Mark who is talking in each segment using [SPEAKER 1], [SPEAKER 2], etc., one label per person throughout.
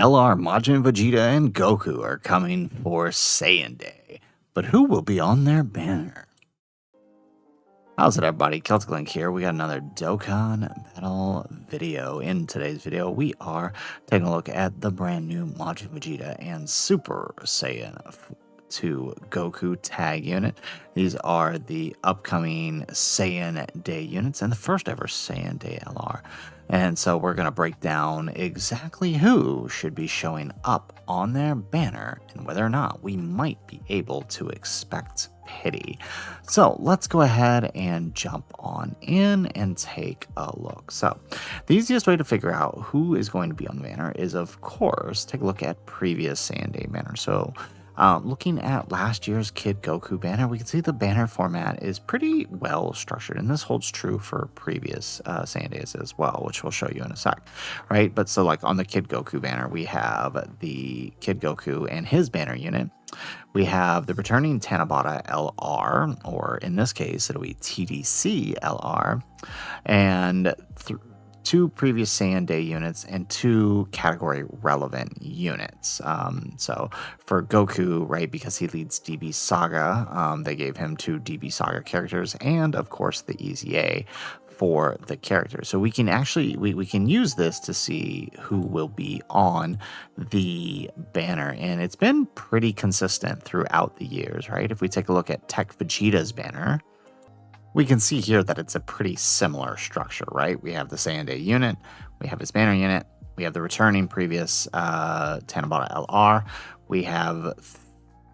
[SPEAKER 1] LR, Majin, Vegeta, and Goku are coming for Saiyan Day. But who will be on their banner? How's it, everybody? Celtic Link here. We got another Dokkan Battle video. In today's video, we are taking a look at the brand new Majin, Vegeta, and Super Saiyan 2 Goku tag unit. These are the upcoming Saiyan Day units and the first ever Saiyan Day LR. And so we're going to break down exactly who should be showing up on their banner and whether or not we might be able to expect pity. So let's go ahead and jump on in and take a look. So the easiest way to figure out who is going to be on the banner is, of course, take a look at previous Saiyan Day banners. So looking at last year's Kid Goku banner, we can see the banner format is pretty well structured, and this holds true for previous Saiyan Days as well, which we'll show you in a sec, right? But so like on the Kid Goku banner, we have the Kid Goku and his banner unit. We have the returning Tanabata LR, or in this case, it'll be TDC LR, and two previous Saiyan Day units and two category relevant units. So for Goku, right, because he leads DB Saga, they gave him two DB Saga characters and of course the EZA for the character. So we can actually, we can use this to see who will be on the banner. And it's been pretty consistent throughout the years, right? If we take a look at Tech Vegeta's banner, we can see here that it's a pretty similar structure, right? We have the Saiyan Day unit, we have his banner unit, we have the returning previous Tanabata LR, we have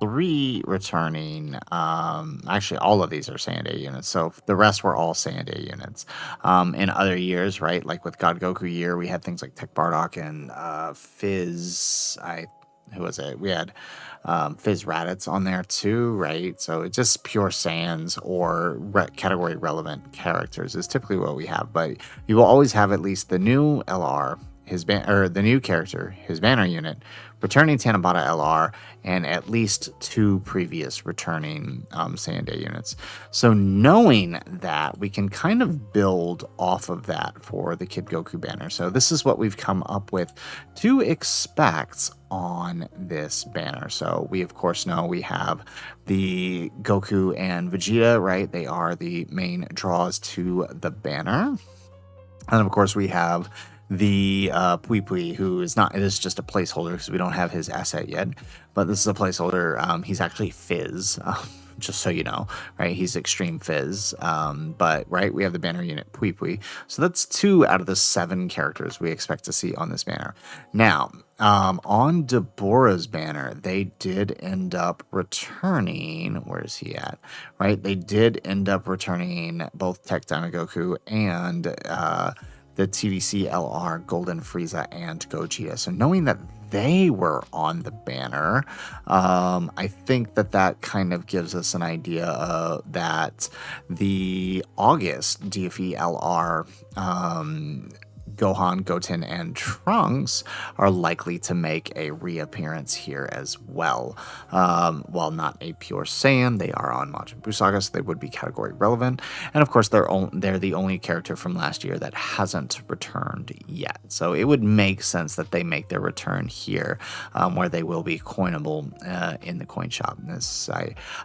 [SPEAKER 1] three returning, actually all of these are Saiyan Day units, so the rest were all Saiyan Day units. In other years, right, like with God Goku year, we had things like Tech Bardock and Fizz, who was it? We had Fizz Raditz on there too, right? So it's just pure Saiyans or category relevant characters is typically what we have. But you will always have at least the new LR, the new character, his banner unit, returning Tanabata LR, and at least two previous returning Saiyan Day units. So knowing that, we can kind of build off of that for the Kid Goku banner. So this is what we've come up with to expect on this banner. So we of course know we have the Goku and Vegeta, right? They are the main draws to the banner. And of course we have the Pui Pui, who is not, it is just a placeholder because we don't have his asset yet, but this is a placeholder. He's actually Fizz, just so you know, right? He's Extreme Fizz, but right, we have the banner unit Pui Pui. So that's 2 out of the 7 characters we expect to see on this banner. Now, on Deborah's banner, they did end up returning, where is he at? Right, they did end up returning both Tech Goku and the TDC LR, Golden Frieza, and Gogeta. So knowing that they were on the banner, I think that that kind of gives us an idea that the August DFE LR, Gohan, Goten, and Trunks are likely to make a reappearance here as well. While not a pure Saiyan, they are on Majin Buu Saga, so they would be category relevant. And of course, they're the only character from last year that hasn't returned yet. So it would make sense that they make their return here, where they will be coinable in the coin shop. And this,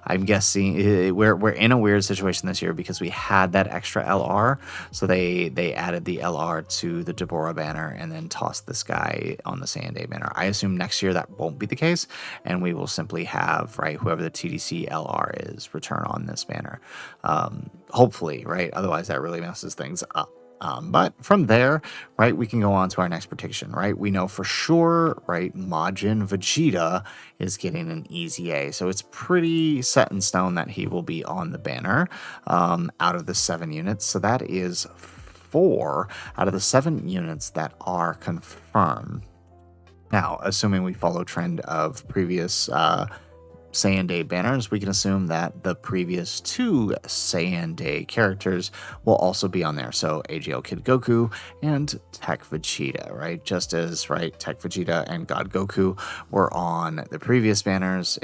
[SPEAKER 1] I'm guessing we're in a weird situation this year because we had that extra LR, so they added the LR to the Deborah banner and then tossed this guy on the Saiyan Day banner. I assume next year that won't be the case, and we will simply have, right, whoever the TDC LR is return on this banner. Hopefully, right? Otherwise, that really messes things up. But from there, right, we can go on to our next prediction, right? We know for sure, right, Majin Vegeta is getting an EZA. So it's pretty set in stone that he will be on the banner out of the 7 units. So that is 4 out of the 7 units that are confirmed. Now, assuming we follow trend of previous Saiyan Day banners, we can assume that the previous 2 Saiyan Day characters will also be on there. So AGL Kid Goku and Tech Vegeta, right? Just as, right, Tech Vegeta and God Goku were on the previous banners,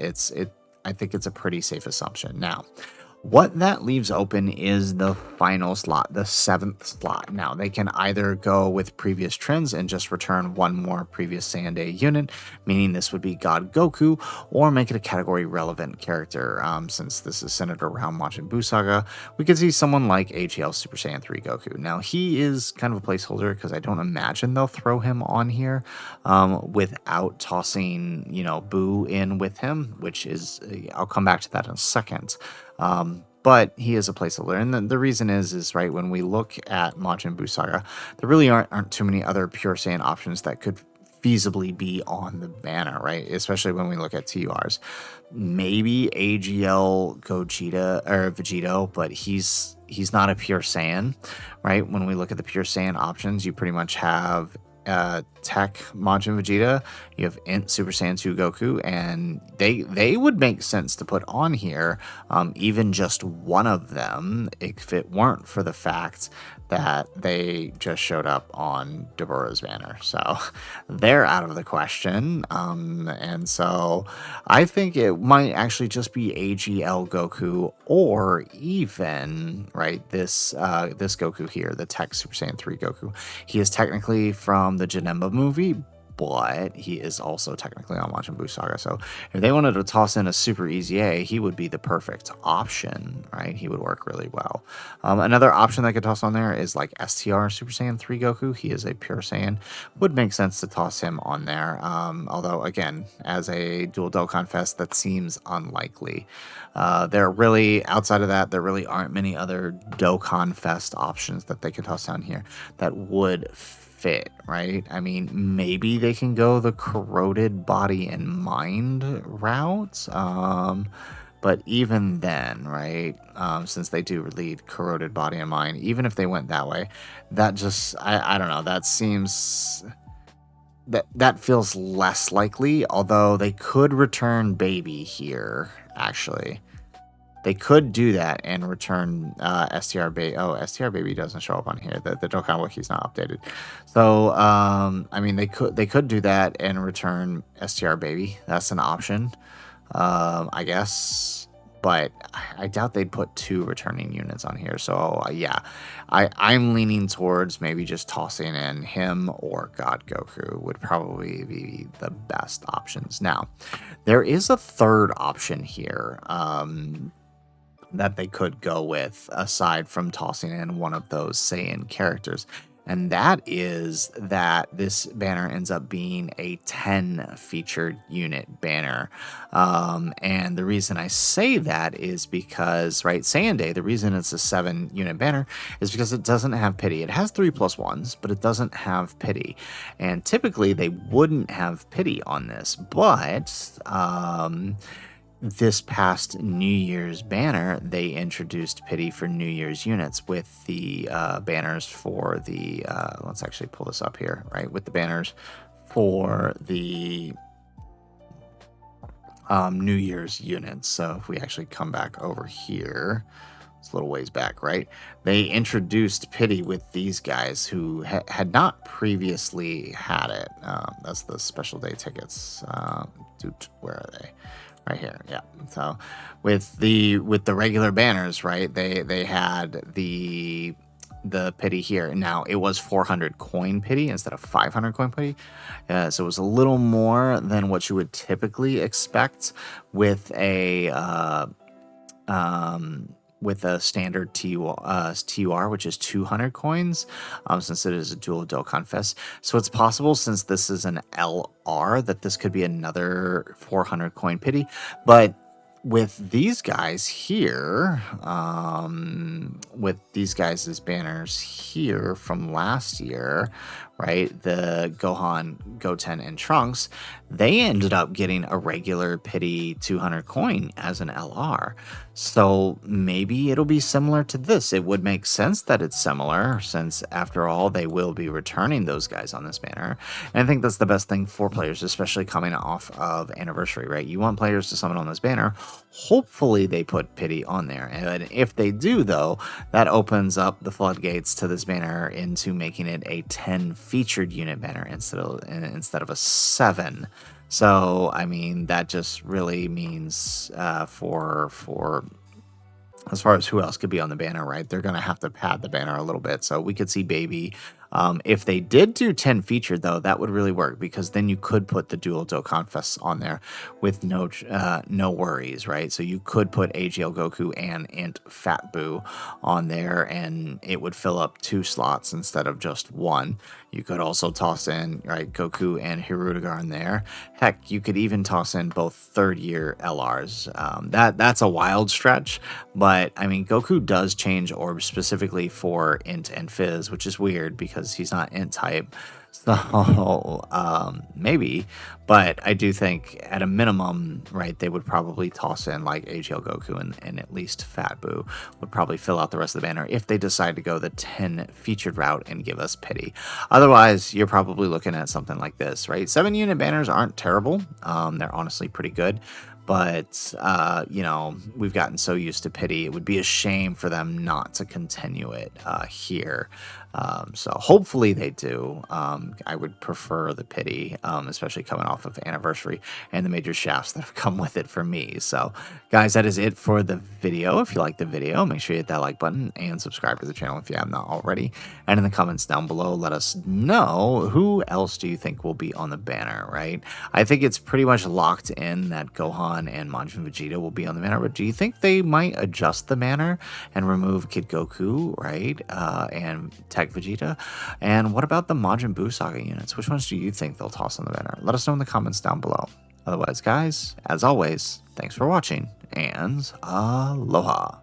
[SPEAKER 1] I think it's a pretty safe assumption. Now, What that leaves open is the final slot, the 7th slot. Now, they can either go with previous trends and just return one more previous Saiyan Day unit, meaning this would be God Goku, or make it a category relevant character. Since this is centered around Majin Buu Saga, we could see someone like AGL Super Saiyan 3 Goku. Now, he is kind of a placeholder because I don't imagine they'll throw him on here without tossing, Buu in with him, which is, I'll come back to that in a second. But he is a placeholder, and the reason is right, when we look at Majin Buu Saga, there really aren't too many other pure Saiyan options that could feasibly be on the banner, right? Especially when we look at TURs. Maybe AGL Gogeta or Vegito, but he's not a pure Saiyan, right? When we look at the pure Saiyan options, you pretty much have Tech Majin Vegeta, you have Int Super Saiyan 2 Goku, and they would make sense to put on here, even just one of them, if it weren't for the fact that they just showed up on Deborah's banner. So they're out of the question. And so I think it might actually just be AGL Goku, or even, right, this Goku here, the Tech Super Saiyan 3 Goku. He is technically from the Janemba movie, but he is also technically on Majin Buu Saga. So if they wanted to toss in a super easy A, he would be the perfect option, right? He would work really well. Another option that could toss on there is like STR Super Saiyan 3 Goku. He is a pure Saiyan. Would make sense to toss him on there. Although, again, as a dual Dokkan Fest, that seems unlikely. There really, outside of that, there really aren't many other Dokkan Fest options that they could toss down here that would fit, right? I mean, maybe they can go the corroded body and mind route, but even then, right, since they do lead corroded body and mind, even if they went that way, that just, I don't know, that seems, that feels less likely, although they could return baby here, actually. They could do that and return STR Baby. Oh, STR Baby doesn't show up on here. The Dokkan Wiki's not updated. So, I mean, they could do that and return STR Baby. That's an option, I guess. But I doubt they'd put 2 returning units on here. So, yeah, I'm leaning towards maybe just tossing in him or God Goku would probably be the best options. Now, there is a third option here. That they could go with aside from tossing in one of those Saiyan characters. And that is that this banner ends up being a 10 featured unit banner. And the reason I say that is because, right, Saiyan Day, the reason it's a 7 unit banner is because it doesn't have pity. It has 3+1s, but it doesn't have pity. And typically they wouldn't have pity on this, but this past New Year's banner, they introduced pity for New Year's units with the banners for the, let's actually pull this up here, right? With the banners for the New Year's units. So if we actually come back over here, it's a little ways back, right? They introduced pity with these guys who had not previously had it. That's the special day tickets. Where are they? Right here, yeah. So with the regular banners, right? They had the pity here. Now it was 400 coin pity instead of 500 coin pity, so it was a little more than what you would typically expect with a standard TUR, which is 200 coins, since it is a dual Dokkan Fest. So it's possible, since this is an LR, that this could be another 400 coin pity. But with these guys here, with these guys' banners here from last year, right, the Gohan, Goten, and Trunks, they ended up getting a regular pity 200 coin as an LR. So maybe it'll be similar to this. It would make sense that it's similar, since after all, they will be returning those guys on this banner. And I think that's the best thing for players, especially coming off of Anniversary, right? You want players to summon on this banner. Hopefully they put pity on there. And if they do, though, that opens up the floodgates to this banner into making it a 10 featured unit banner instead of a 7. So, I mean, that just really means for as far as who else could be on the banner, right? They're going to have to pad the banner a little bit. So we could see Baby. If they did do 10 featured, though, that would really work because then you could put the dual Dokkan Fests on there with no worries, right? So you could put AGL Goku and Int Fat Boo on there, and it would fill up 2 slots instead of just 1. You could also toss in, right, Goku and Hirudegar in there. Heck, you could even toss in both third-year LRs. That's a wild stretch, but I mean, Goku does change orbs specifically for Int and Fizz, which is weird because he's not Int type. So maybe, but I do think at a minimum, right, they would probably toss in like AGL Goku and at least Fat Boo would probably fill out the rest of the banner if they decide to go the 10 featured route and give us pity. Otherwise, you're probably looking at something like this, right? 7-unit banners aren't terrible. They're honestly pretty good. But, you know, we've gotten so used to pity. It would be a shame for them not to continue it here. So hopefully they do. I would prefer the pity, especially coming off of Anniversary and the major shafts that have come with it for me. So, guys, that is it for the video. If you like the video, make sure you hit that like button and subscribe to the channel if you have not already. And in the comments down below, let us know who else do you think will be on the banner, right? I think it's pretty much locked in that Gohan and Majin Vegeta will be on the banner, but do you think they might adjust the banner and remove Kid Goku, right? And Tech Vegeta? And what about the Majin Buu Saga units? Which ones do you think they'll toss on the banner? Let us know in the comments down below. Otherwise, guys, as always, thanks for watching, and aloha.